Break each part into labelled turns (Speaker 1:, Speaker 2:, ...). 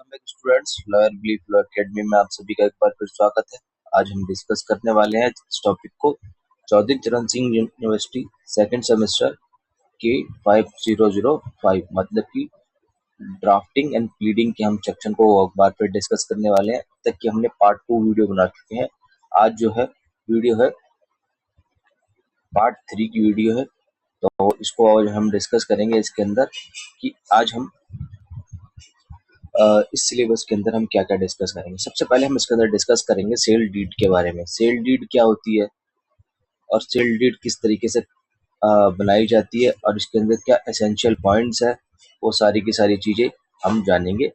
Speaker 1: Welcome back students. Lawyer belief law academy में आप सभी का एक बार फिर स्वागत है। आज हम डिस्कस करने वाले हैं इस टॉपिक को चौधरी चरण सिंह यूनिवर्सिटी सेकंड सेमेस्टर के 5005 मतलब कि ड्राफ्टिंग एंड प्लीडिंग के हम सेक्शन को एक बार फिर डिस्कस करने वाले हैं। तक कि हमने पार्ट 2 वीडियो बना चुके हैं। आज जो है वीडियो है पार्ट 3 की वीडियो है, तो इसको आज हम डिस्कस करेंगे। इसके अंदर कि आज हम इस सिलेबस के अंदर हम क्या क्या डिस्कस करेंगे। सबसे पहले हम इसके अंदर डिस्कस करेंगे सेल डीड के बारे में। सेल डीड क्या होती है और सेल डीड किस तरीके से बनाई जाती है और इसके अंदर क्या एसेंशियल पॉइंट्स है, वो सारी की सारी चीज़ें हम जानेंगे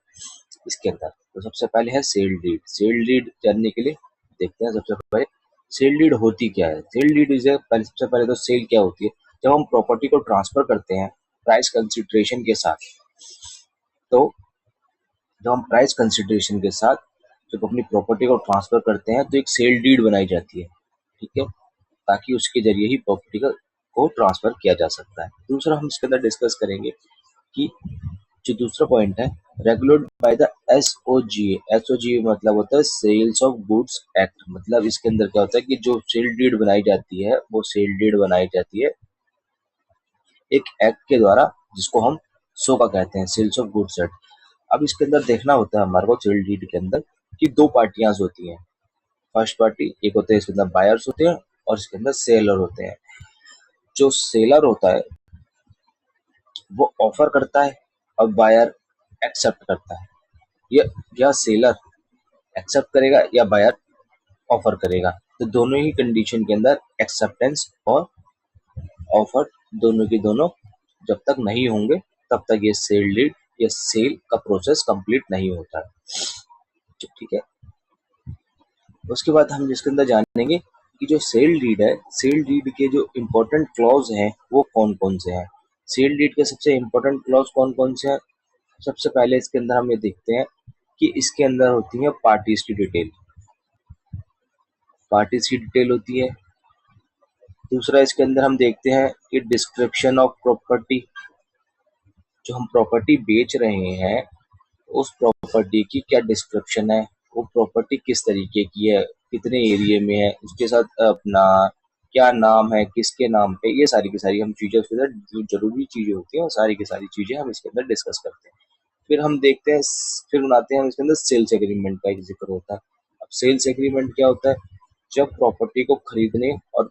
Speaker 1: इसके अंदर। तो सबसे पहले है सेल डीड। सेल डीड जानने के लिए देखते हैं सबसे पहले सेल डीड होती क्या है। सेल डीड इज सबसे पहले तो सेल क्या होती है, जब हम प्रॉपर्टी को ट्रांसफर करते हैं प्राइस कंसिडरेशन के साथ। तो जब हम प्राइस कंसिडरेशन के साथ जब अपनी प्रॉपर्टी को ट्रांसफर करते हैं तो एक सेल डीड बनाई जाती है, ठीक है, ताकि उसके जरिए ही प्रॉपर्टी को ट्रांसफर किया जा सकता है। दूसरा हम इसके अंदर डिस्कस करेंगे कि जो दूसरा पॉइंट है रेगुलेटेड बाय द एसओजीए। एसओजीए मतलब होता है सेल्स ऑफ गुड्स एक्ट। मतलब इसके अंदर क्या होता है कि जो सेल डीड बनाई जाती है वो सेल डीड बनाई जाती है एक एक्ट के द्वारा, जिसको हम सोका कहते हैं, सेल्स ऑफ गुड्स एक्ट। अब इसके अंदर देखना होता है हमारे को सेल डीड के अंदर कि दो पार्टियां होती हैं। फर्स्ट पार्टी एक होते हैं, इसके अंदर बायर्स होते हैं और इसके अंदर सेलर होते हैं। जो सेलर होता है वो ऑफर करता है और बायर एक्सेप्ट करता है। या सेलर एक्सेप्ट करेगा या बायर ऑफर करेगा। तो दोनों ही कंडीशन के अंदर एक्सेप्टेंस और ऑफर दोनों के दोनों जब तक नहीं होंगे तब तक ये सेल डीड या सेल का प्रोसेस कंप्लीट नहीं होता है, ठीक है। उसके बाद हम जिसके अंदर जानेंगे कि जो सेल डीड है, सेल डीड के जो इम्पोर्टेंट क्लॉज हैं वो कौन कौन से हैं। सेल डीड के सबसे इम्पोर्टेंट क्लॉज कौन कौन से हैं। सबसे पहले इसके अंदर हम ये देखते हैं कि इसके अंदर होती है पार्टीज की डिटेल। पार्टीज की डिटेल होती है। दूसरा इसके अंदर हम देखते हैं कि डिस्क्रिप्शन ऑफ प्रॉपर्टी। जो हम प्रॉपर्टी बेच रहे हैं उस प्रॉपर्टी की क्या डिस्क्रिप्शन है, वो प्रॉपर्टी किस तरीके की है, कितने एरिया में है, उसके साथ अपना क्या नाम है, किसके नाम पे, ये सारी की सारी हम चीज़ें उसके अंदर जो जरूरी चीज़ें होती हैं वो सारी की सारी चीज़ें हम इसके अंदर डिस्कस करते हैं। फिर हम देखते हैं, फिर बनाते हैं हम इसके अंदर सेल्स एग्रीमेंट का एक जिक्र होता है। अब सेल्स एग्रीमेंट क्या होता है, जब प्रॉपर्टी को खरीदने और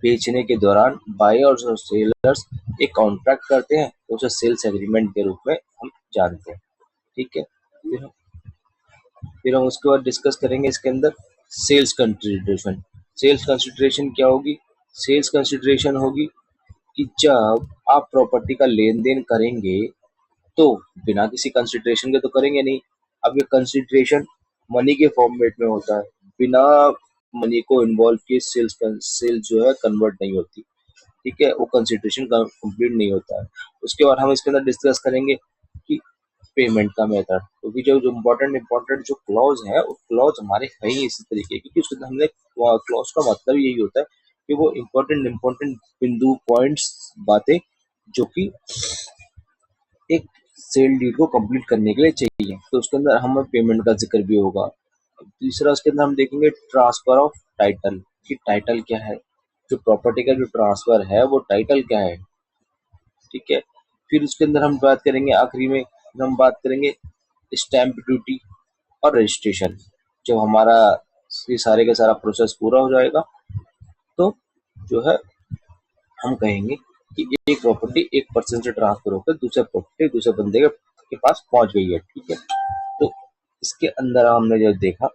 Speaker 1: बेचने के दौरान बायर्स और सेलर्स एक कॉन्ट्रैक्ट करते हैं तो उसे सेल्स एग्रीमेंट के रूप में हम जानते हैं, ठीक है। फिर हम उसके बाद डिस्कस करेंगे इसके अंदर सेल्स कंसिडरेशन। सेल्स कंसिडरेशन क्या होगी। सेल्स कंसिडरेशन होगी कि जब आप प्रॉपर्टी का लेन देन करेंगे तो बिना किसी कंसिडरेशन के तो करेंगे नहीं। अब ये कंसिडरेशन मनी के फॉर्मेट में होता है, बिना मनी को इन्वॉल्व किए सेल्स जो है कन्वर्ट नहीं होती, ठीक है, वो कंसिडरेशन कंप्लीट नहीं होता है। उसके बाद हम इसके अंदर डिस्कस करेंगे कि पेमेंट का मेथड, क्योंकि जो जो इम्पोर्टेंट जो क्लॉज है वो क्लॉज हमारे है ही इसी तरीके की कि उसके अंदर हमने क्लॉज का मतलब यही होता है कि वो इम्पोर्टेंट बिंदु पॉइंट्स बातें जो कि एक सेल डीड को कंप्लीट करने के लिए चाहिए। तो उसके अंदर हमें पेमेंट का जिक्र भी होगा। तीसरा उसके अंदर हम देखेंगे ट्रांसफर ऑफ टाइटल, कि टाइटल क्या है, जो प्रॉपर्टी का जो ट्रांसफर है वो टाइटल क्या है, ठीक है। फिर उसके अंदर हम बात करेंगे, आखिरी में हम बात करेंगे स्टैंप ड्यूटी और रजिस्ट्रेशन। जब हमारा ये सारे का सारा प्रोसेस पूरा हो जाएगा तो जो है हम कहेंगे कि एक प्रॉपर्टी एक पर्सन से ट्रांसफर होकर दूसरे प्रॉपर्टी दूसरे बंदे के पास पहुंच गई है, ठीक है। तो इसके अंदर हमने जो देखा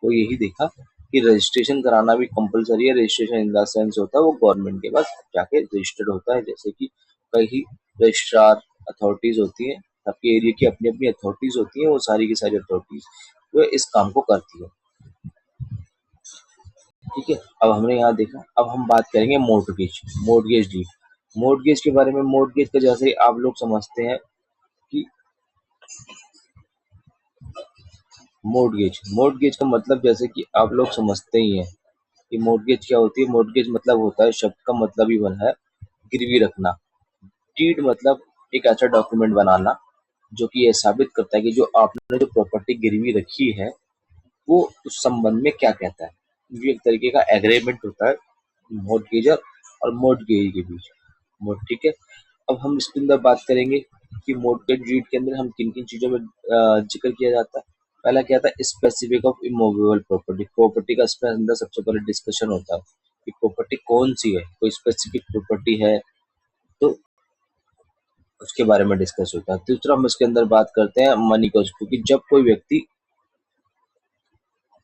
Speaker 1: वो यही देखा कि रजिस्ट्रेशन कराना भी कंपलसरी है। रजिस्ट्रेशन इन द सेंस होता है वो गवर्नमेंट के पास जाके रजिस्टर्ड होता है। जैसे कि कई रजिस्ट्रार अथॉरिटीज होती हैं, सबके एरिया की अपनी अपनी अथॉरिटीज होती हैं, वो सारी की सारी अथॉरिटीज वो इस काम को करती है, ठीक है। अब हमने यहाँ देखा, अब हम बात करेंगे मोर्टगेज। मोर्टगेज डीड, मोर्टगेज के बारे में। मोर्टगेज का जैसे ही आप लोग समझते हैं कि मोर्टगेज का मतलब जैसे कि आप लोग समझते ही हैं कि मोर्टगेज क्या होती है। मोर्टगेज मतलब होता है, शब्द का मतलब ही बना है गिरवी रखना। डीड मतलब एक ऐसा डॉक्यूमेंट बनाना जो कि ये साबित करता है कि जो आपने जो प्रॉपर्टी गिरवी रखी है वो उस संबंध में क्या कहता है। ये एक तरीके का एग्रीमेंट होता है मॉर्टगेजर और मॉर्टगेजी के बीच। ठीक है। अब हम इसके अंदर बात करेंगे कि मॉर्टगेज डीड के अंदर हम किन किन चीजों में जिक्र किया जाता है। पहला क्या था, specific of immovable property. Property का इसके अंदर सबसे पहले डिस्कशन होता है कि प्रॉपर्टी कौन सी है, कोई स्पेसिफिक प्रॉपर्टी है तो उसके बारे में डिस्कस होता है। दूसरा हम इसके अंदर बात करते हैं मनी कॉस्ट, क्योंकि जब कोई व्यक्ति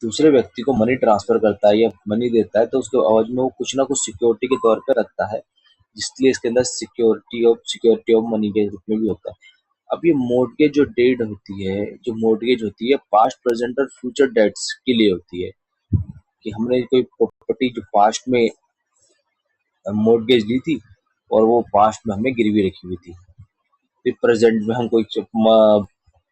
Speaker 1: दूसरे व्यक्ति को मनी ट्रांसफर करता है या मनी देता है तो उसके एवज में वो कुछ ना कुछ सिक्योरिटी के तौर पर रखता है, जिसलिए इसके अंदर सिक्योरिटी ऑफ मनी के रूप में भी होता है। अब ये मोर्टगेज जो डेट होती है, जो मोर्टगेज होती है पास्ट प्रेजेंट और फ्यूचर डेट्स के लिए होती है, कि हमने कोई प्रॉपर्टी जो पास्ट में मोर्टगेज ली थी और वो पास्ट में हमने गिरवी रखी हुई थी, फिर प्रेजेंट में हम कोई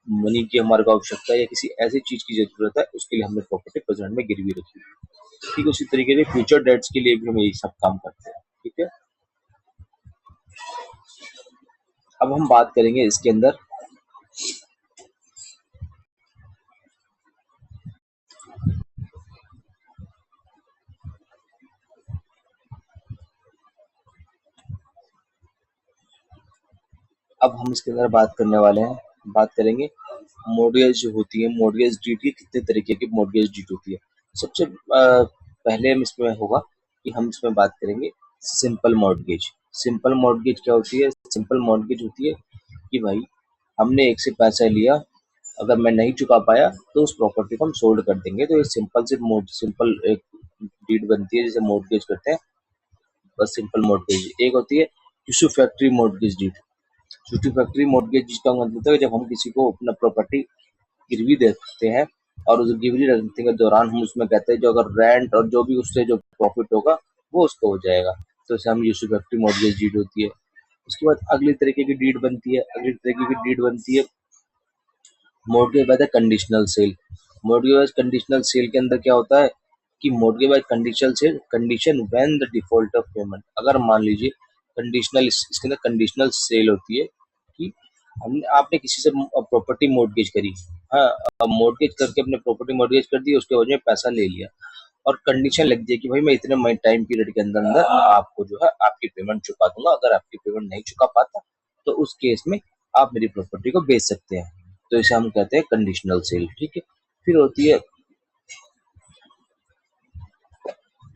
Speaker 1: मनी की हमारे को आवश्यकता है या किसी ऐसी चीज की जरूरत है, उसके लिए हमने प्रॉपर्टी प्रेजेंट में गिरवी रखी है। ठीक उसी तरीके से फ्यूचर डेट्स के लिए भी हम यही सब काम करते हैं। ठीक है। अब हम बात करेंगे इसके अंदर अब हम इसके अंदर बात करने वाले हैं, बात करेंगे मॉर्गेज जो होती है, मॉर्गेज डीड की कितने तरीके की मॉर्गेज डीड होती है। सबसे पहले हम इसमें होगा कि हम इसमें बात करेंगे सिंपल मॉर्गेज। सिंपल मॉर्गेज क्या होती है? सिंपल मॉर्गेज होती है कि भाई हमने एक से पैसा लिया, अगर मैं नहीं चुका पाया तो उस प्रॉपर्टी को हम सोल्ड कर देंगे, तो ये सिंपल एक डीड बनती है जिसे मॉर्गेज करते हैं। बस सिंपल मॉर्गेज। एक होती है tissue factory mortgage deed. Tissue factory mortgage जिसका मतलब है जब हम किसी को अपना प्रॉपर्टी गिरवी देते हैं और उस गिरवी रखने के दौरान हम उसमें कहते हैं जो अगर रेंट और जो भी उससे जो प्रॉफिट होगा वो उसको हो जाएगा, तो इसे हम टिश्यू फैक्ट्री मॉर्गेज डीड होती है। उसके बाद अगली तरीके की डीड बनती है, अगली तरीके की डीड बनती है mortgage by the conditional cell. Mortgage bye conditional cell के अंदर क्या होता है कि mortgage bye conditional cell condition when the default of payment. अगर मान लीजिए कंडीशनल, इसके अंदर कंडीशनल सेल होती है कि हमने आपने किसी से प्रॉपर्टी मॉर्गेज करी, हाँ मॉर्गेज करके अपने प्रॉपर्टी मॉर्गेज कर दी, उसके वजह में पैसा ले लिया और कंडीशन लग दी कि भाई मैं इतने टाइम पीरियड के अंदर अंदर आपको जो है आपकी पेमेंट चुका दूंगा, अगर आपकी पेमेंट नहीं चुका पाता तो उस केस में आप मेरी प्रॉपर्टी को बेच सकते हैं, तो इसे हम कहते हैं कंडीशनल सेल। ठीक है। फिर होती है,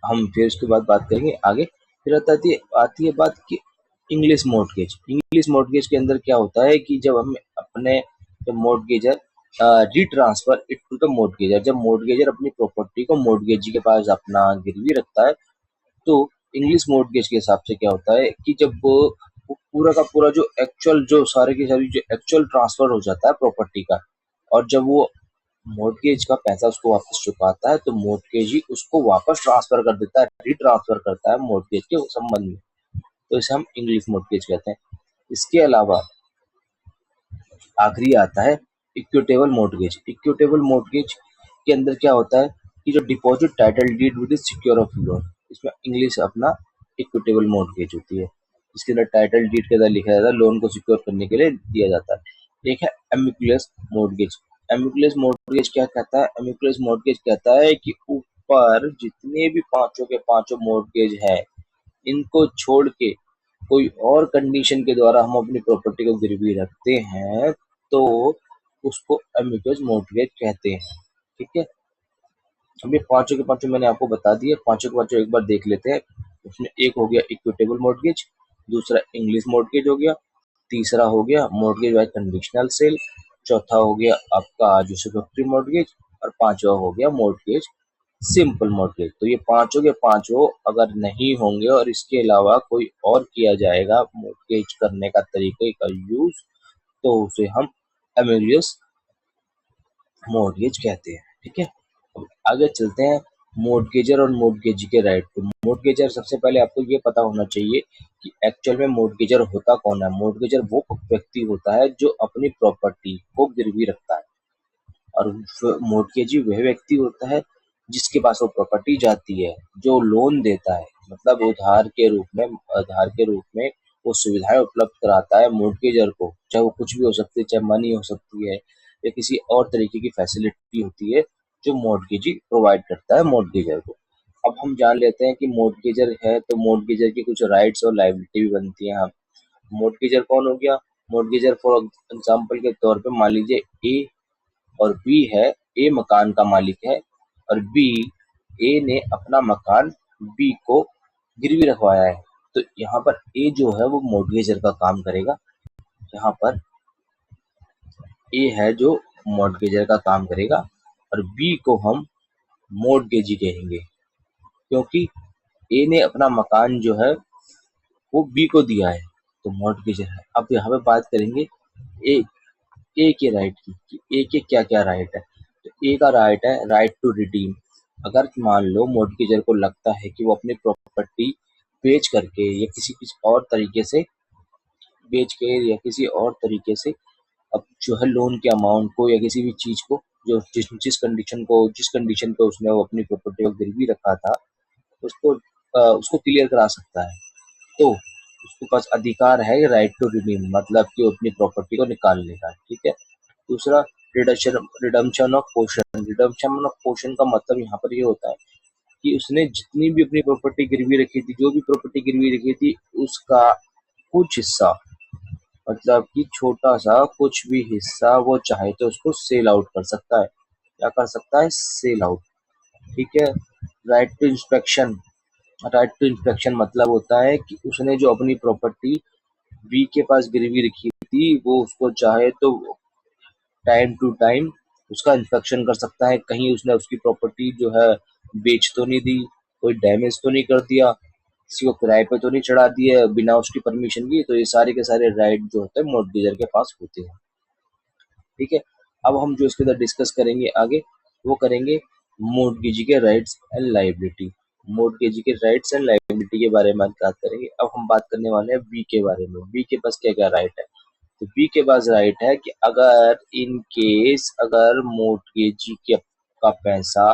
Speaker 1: हम फिर उसके बाद बात करेंगे आगे। फिर आती है बात की इंग्लिश मॉर्टगेज। इंग्लिश मॉर्टगेज के अंदर क्या होता है कि जब हम अपने जब मॉर्टगेजर रीट्रांसफर इट टू द मॉर्टगेजर, जब मॉर्टगेजर अपनी प्रॉपर्टी को मॉर्टगेजी के पास अपना गिरवी रखता है, तो इंग्लिश मॉर्टगेज के हिसाब से क्या होता है कि जब वो पूरा का पूरा जो एक्चुअल जो सारे की सारी जो एक्चुअल ट्रांसफर हो जाता है प्रॉपर्टी का, और जब वो मॉर्टगेज का पैसा उसको वापस चुकाता है तो मॉर्टगेजी उसको वापस ट्रांसफर कर देता है, रीट्रांसफर करता है मॉर्टगेज के संबंध में, तो इसे हम इंग्लिश मॉर्टगेज कहते हैं। इसके अलावा आखिरी आता है इक्विटेबल मॉर्टगेज। इक्विटेबल मॉर्टगेज के अंदर क्या होता है कि जो deposit title deed with secure of loan, इसमें इंग्लिश अपना इक्विटेबल मॉर्टगेज होती है। इसके अंदर टाइटल डीड के अंदर लिखा जाता है, लोन को सिक्योर करने के लिए दिया जाता है। एक है एमिकुलस मॉर्टगेज। एमिकुलस मॉर्टगेज क्या कहता है? एमिकुलस मॉर्टगेज कहता है कि ऊपर जितने भी पांचों के पांचों मॉर्टगेज है, इनको छोड़ के कोई और कंडीशन के द्वारा हम अपनी प्रॉपर्टी को गिरवी रखते हैं तो उसको एमिकस मॉर्टगेज कहते हैं। ठीक है। अब ये पांचों के पांचों मैंने आपको बता दिए, पांचों के पांचों एक बार देख लेते हैं। उसमें एक हो गया इक्विटेबल मॉर्टगेज, दूसरा इंग्लिश मॉर्टगेज हो गया, तीसरा हो गया मॉर्टगेज बाय कंडीशनल सेल, चौथा हो गया आपका जो सिक्योरिटी मॉर्टगेज, और पांचवा हो गया मॉर्टगेज सिंपल मॉर्टगेज। तो ये पांचों के पांचों अगर नहीं होंगे और इसके अलावा कोई और किया जाएगा मॉर्टगेज करने का तरीके का यूज, तो उसे हम एमिलियस मॉर्टगेज कहते हैं। ठीक है। अब आगे चलते हैं मॉर्टगेजर और मॉर्टगेजी के राइट पे। मॉर्टगेजर सबसे पहले आपको ये पता होना चाहिए कि एक्चुअल में मॉर्टगेजर होता कौन है। मॉर्टगेजर वो व्यक्ति होता है जो अपनी प्रॉपर्टी को गिरवी रखता है, और मॉर्टगेजी वह व्यक्ति होता है जिसके पास वो प्रॉपर्टी जाती है, जो लोन देता है, मतलब उधार के रूप में वो सुविधाएं उपलब्ध कराता है मॉर्टगेजर को, चाहे वो कुछ भी हो सकती है, चाहे मनी हो सकती है या किसी और तरीके की फैसिलिटी होती है जो मॉर्टगेजी प्रोवाइड करता है मॉर्टगेजर को। अब हम जान लेते हैं कि मॉर्टगेजर है तो मॉर्टगेजर की कुछ राइट्स और लायबिलिटी भी बनती हैं। मॉर्टगेजर कौन हो गया? मॉर्टगेजर फॉर एग्जांपल के तौर पे मान लीजिए ए और बी है। ए मकान का मालिक है और बी ए ने अपना मकान बी को गिरवी रखवाया है। तो यहाँ पर ए जो है वो मॉर्टगेजर का काम करेगा। यहाँ पर ए है जो मॉर्टगेजर का काम करेगा और बी को हम मॉर्टगेजी कहेंगे, क्योंकि ए ने अपना मकान जो है वो बी को दिया है, तो मॉर्टगेजर है। अब यहाँ पे बात करेंगे ए ए के राइट की कि ए के क्या क्या राइट है। तो ए का राइट है राइट टू रिडीम। अगर मान लो मॉर्टगेजर को लगता है कि वो अपनी प्रॉपर्टी बेच करके या किसी और तरीके से बेच के या किसी और तरीके से अब जो है लोन के अमाउंट को या किसी भी चीज को जो जिस कंडीशन पे उसने वो अपनी प्रॉपर्टी को गिरवी रखा था उसको क्लियर करा सकता है। तो उसके पास अधिकार है राइट टू रिडीम, मतलब कि वो अपनी प्रॉपर्टी को निकाल लेगा। ठीक है। दूसरा, redemption of portion. Redemption of portion का मतलब यहाँ पर ये होता है कि उसने जितनी भी अपनी प्रॉपर्टी गिरवी रखी थी, जो भी प्रॉपर्टी गिरवी रखी थी, उसका कुछ हिस्सा, मतलब कि छोटा सा कुछ भी हिस्सा वो चाहे तो उसको सेल आउट कर सकता है। क्या कर सकता है? Sell out. ठीक है। Right to inspection. Right to inspection मतलब होता है कि उसने जो अपनी प्रॉपर्टी बी के पास गिरवी रखी थी वो उसको चाहे तो टाइम टू टाइम उसका इंस्पेक्शन कर सकता है, कहीं उसने उसकी प्रॉपर्टी जो है बेच तो नहीं दी, कोई डैमेज तो नहीं कर दिया, किसी को किराए पे तो नहीं चढ़ा दिया बिना उसकी परमिशन की। तो ये सारे के सारे राइट जो होते हैं मॉर्टगेजर के पास होते हैं। ठीक है। अब हम जो इसके अंदर डिस्कस करेंगे आगे, वो करेंगे मॉर्टगेजी के राइट्स एंड लायबिलिटी। मॉर्टगेजी के राइट्स एंड लायबिलिटी के बारे में बात करेंगे। अब हम बात करने वाले हैं बी के बारे में। बी के पास क्या क्या राइट है? तो बी के पास राइट है कि अगर इन केस अगर मोर्टगेजी के का पैसा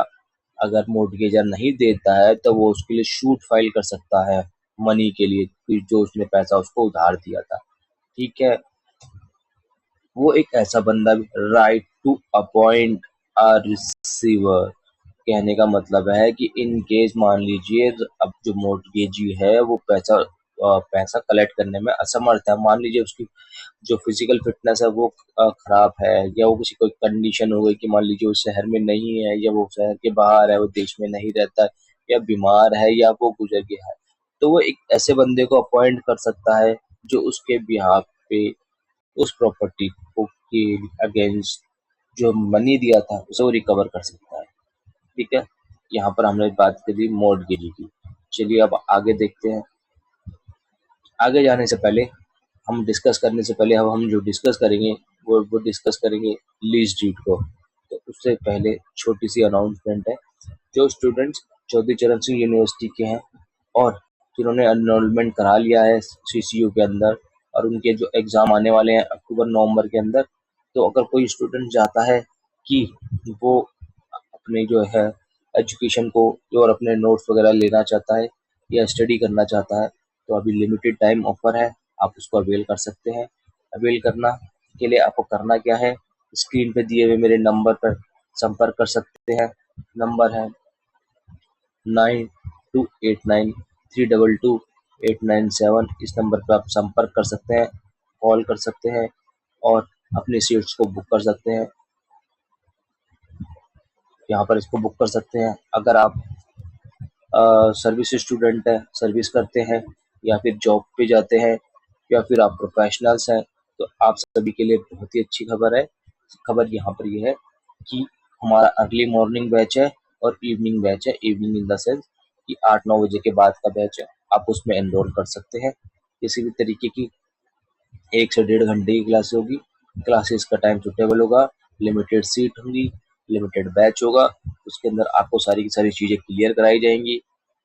Speaker 1: अगर मोर्टगेजर नहीं देता है तो वो उसके लिए शूट फाइल कर सकता है मनी के लिए, कि जो उसने पैसा उसको उधार दिया था। ठीक है। वो एक ऐसा बंदा भी right to appoint a receiver. कहने का मतलब है कि इन केस मान लीजिए अब जो मोर्टगेजी है वो पैसा कलेक्ट करने में असमर्थ है। मान लीजिए उसकी जो फिजिकल फिटनेस है वो खराब है, या वो किसी कोई कंडीशन हो गई कि मान लीजिए वो शहर में नहीं है या वो शहर के बाहर है, वो देश में नहीं रहता है, या बीमार है या वो गुजर गया है, तो वो एक ऐसे बंदे को अपॉइंट कर सकता है जो उसके बिहाफ पे उस प्रॉपर्टी को के अगेंस्ट जो मनी दिया था उसे वो रिकवर कर सकता है। ठीक है। यहाँ पर हमने बात करी मॉर्टगेजी की। चलिए अब आगे देखते हैं। आगे जाने से पहले हम डिस्कस करने से पहले अब हम जो डिस्कस करेंगे वो डिस्कस करेंगे लीज डीड को। तो उससे पहले छोटी सी अनाउंसमेंट है। जो स्टूडेंट्स चौधरी चरण सिंह यूनिवर्सिटी के हैं और जिन्होंने एनरोलमेंट करा लिया है सीसीयू के अंदर, और उनके जो एग्ज़ाम आने वाले हैं अक्टूबर नवंबर के अंदर, तो अगर कोई स्टूडेंट चाहता है कि वो अपने जो है एजुकेशन को और अपने नोट्स वगैरह लेना चाहता है या स्टडी करना चाहता है, तो अभी लिमिटेड टाइम ऑफर है, आप उसको अवेल कर सकते हैं। अवेल करना के लिए आपको करना क्या है, स्क्रीन पे दिए हुए मेरे नंबर पर संपर्क कर सकते हैं। नंबर है 9289322897। इस नंबर पर आप संपर्क कर सकते हैं, कॉल कर सकते हैं और अपनी सीट्स को बुक कर सकते हैं। यहाँ पर इसको बुक कर सकते हैं। अगर आप सर्विस स्टूडेंट हैं, सर्विस करते हैं, या फिर जॉब पे जाते हैं, या फिर आप प्रोफेशनल्स हैं, तो आप सभी के लिए बहुत ही अच्छी खबर है। खबर यहाँ पर ये है कि हमारा अर्ली मॉर्निंग बैच है और इवनिंग बैच है। इवनिंग इन द सेंस कि 8-9 बजे के बाद का बैच है, आप उसमें एनरोल कर सकते हैं। किसी भी तरीके की 1 से 1.5 घंटे की क्लास होगी। क्लासेस का टाइम सुटेबल होगा, लिमिटेड सीट होंगी, लिमिटेड बैच होगा। उसके अंदर आपको सारी की सारी चीज़ें क्लियर कराई जाएंगी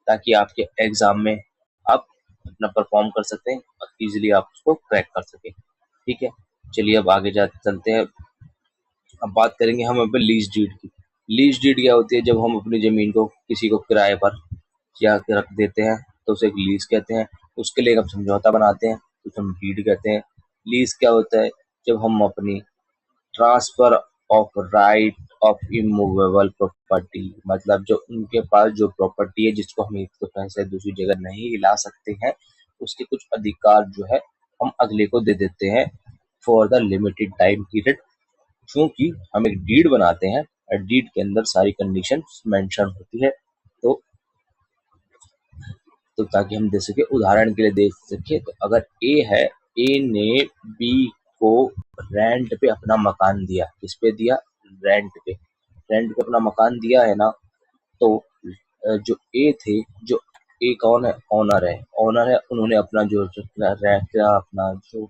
Speaker 1: ताकि आपके एग्जाम में आप अपना परफॉर्म कर सकें और इजीली आप उसको क्रैक कर सकें। ठीक है। चलिए अब आगे जा चलते हैं। अब बात करेंगे हम अब लीज डीड की। लीज डीड क्या होती है? जब हम अपनी ज़मीन को किसी को किराए पर या रख देते हैं तो उसे एक लीज कहते हैं। उसके लिए हम समझौता बनाते हैं। उसे हम डीड कहते हैं। लीज क्या होता है? जब हम अपनी transfer of right of immovable property, मतलब जो उनके पास जो प्रॉपर्टी है जिसको हम एक तो कहीं से दूसरी जगह नहीं ला सकते हैं, उसके कुछ अधिकार जो है हम अगले को दे देते हैं for the limited time period. क्योंकि हम एक डीड बनाते हैं और डीड के अंदर सारी कंडीशन मेंशन होती है, तो ताकि हम दे सके, उदाहरण के लिए देख सके तो अगर ए है, ए ने बी को रेंट पे अपना मकान दिया। किस पे दिया? रेंट पे। रेंट पे अपना मकान दिया है ना, तो जो ए थे, जो ए कौन है? ओनर है। ओनर है, उन्होंने अपना जो अपना जो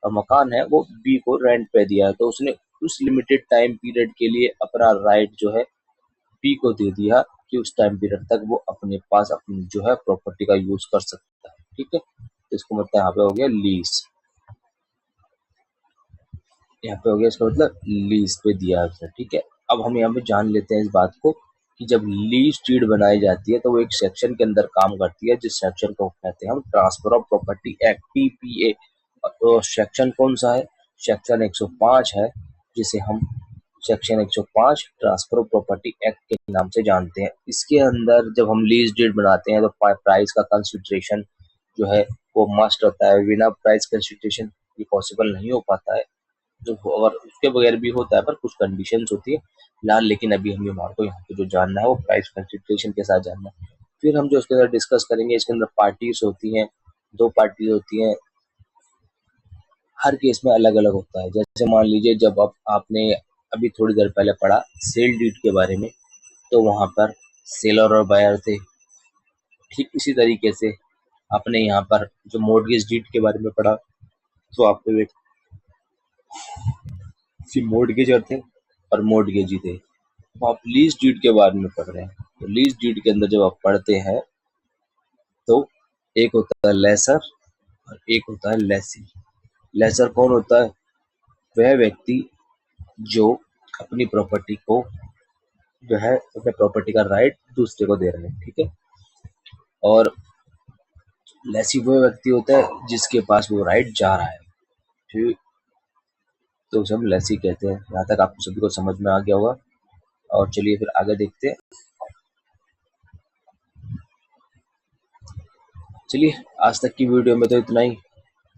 Speaker 1: मकान है वो बी को रेंट पे दिया है, तो उसने उस लिमिटेड टाइम पीरियड के लिए अपना राइट जो है बी को दे दिया कि उस टाइम पीरियड तक वो अपने पास अपनी जो है प्रॉपर्टी का यूज कर सकता है। ठीक है, तो इसको मतलब यहाँ पे हो गया लीज। यहाँ पे हो गया इसका मतलब लीज पे दिया है उसने। ठीक है, अब हम यहाँ पे जान लेते हैं इस बात को कि जब लीज डीड बनाई जाती है तो वो एक सेक्शन के अंदर काम करती है, जिस सेक्शन को कहते हैं हम transfer of property act, TPA. तो सेक्शन कौन सा है? सेक्शन 105 है, जिसे हम section 105 transfer of property act के नाम से जानते हैं। इसके अंदर जब हम लीज डीड बनाते हैं तो प्राइस का कंसिडरेशन जो है वो मस्ट होता है। बिना प्राइस कंसिडरेशन ये पॉसिबल नहीं हो पाता है, जो अगर उसके बगैर भी होता है पर कुछ कंडीशंस होती है फिलहाल। लेकिन अभी हमें हमारे को यहाँ पे जो जानना है वो प्राइस कंसिडरेशन के साथ जानना है। फिर हम जो इसके अंदर डिस्कस करेंगे, इसके अंदर पार्टीज होती हैं, दो पार्टीज होती हैं, हर केस में अलग अलग होता है। जैसे मान लीजिए जब आपने अभी थोड़ी देर पहले पढ़ा सेल डीड के बारे में, तो वहां पर सेलर और बायर थे। ठीक इसी तरीके से आपने यहाँ पर जो मॉर्गेज डीड के बारे में पढ़ा, तो आपको एक मॉर्गेजर थे और मॉर्गेजी थे। तो आप लीज डीड के बारे में पढ़ रहे हैं, तो लीज डीड के अंदर जब आप पढ़ते हैं तो एक होता है लेसर और एक होता है लेसी। लेसर कौन होता है? वह व्यक्ति जो अपनी प्रॉपर्टी को जो है अपने प्रॉपर्टी का राइट दूसरे को दे रहे हैं। ठीक है, और लेसी वो व्यक्ति होता है जिसके पास वो राइट जा रहा है। ठीक, तो उसे हम लेसी कहते हैं। यहाँ तक आपको सभी को समझ में आ गया होगा, और चलिए फिर आगे देखते हैं। चलिए, आज तक की वीडियो में तो इतना ही।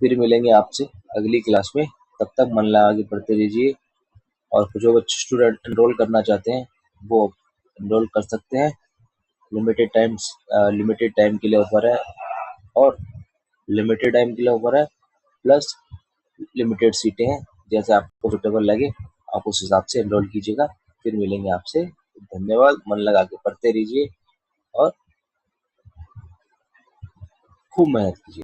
Speaker 1: फिर मिलेंगे आपसे अगली क्लास में। तब तक मन लगा के पढ़ते रहिए, और जो बच्चे स्टूडेंट एनरोल करना चाहते हैं वो एनरोल कर सकते हैं। लिमिटेड टाइम के लिए ऑफर है, और लिमिटेड टाइम के लिए ऑफर है, प्लस लिमिटेड सीटें हैं। जैसे आपको सुटेबल लगे आप उस हिसाब से एनरोल कीजिएगा। फिर मिलेंगे आपसे। धन्यवाद। मन लगा के पढ़ते रहिए और खूब मेहनत कीजिए।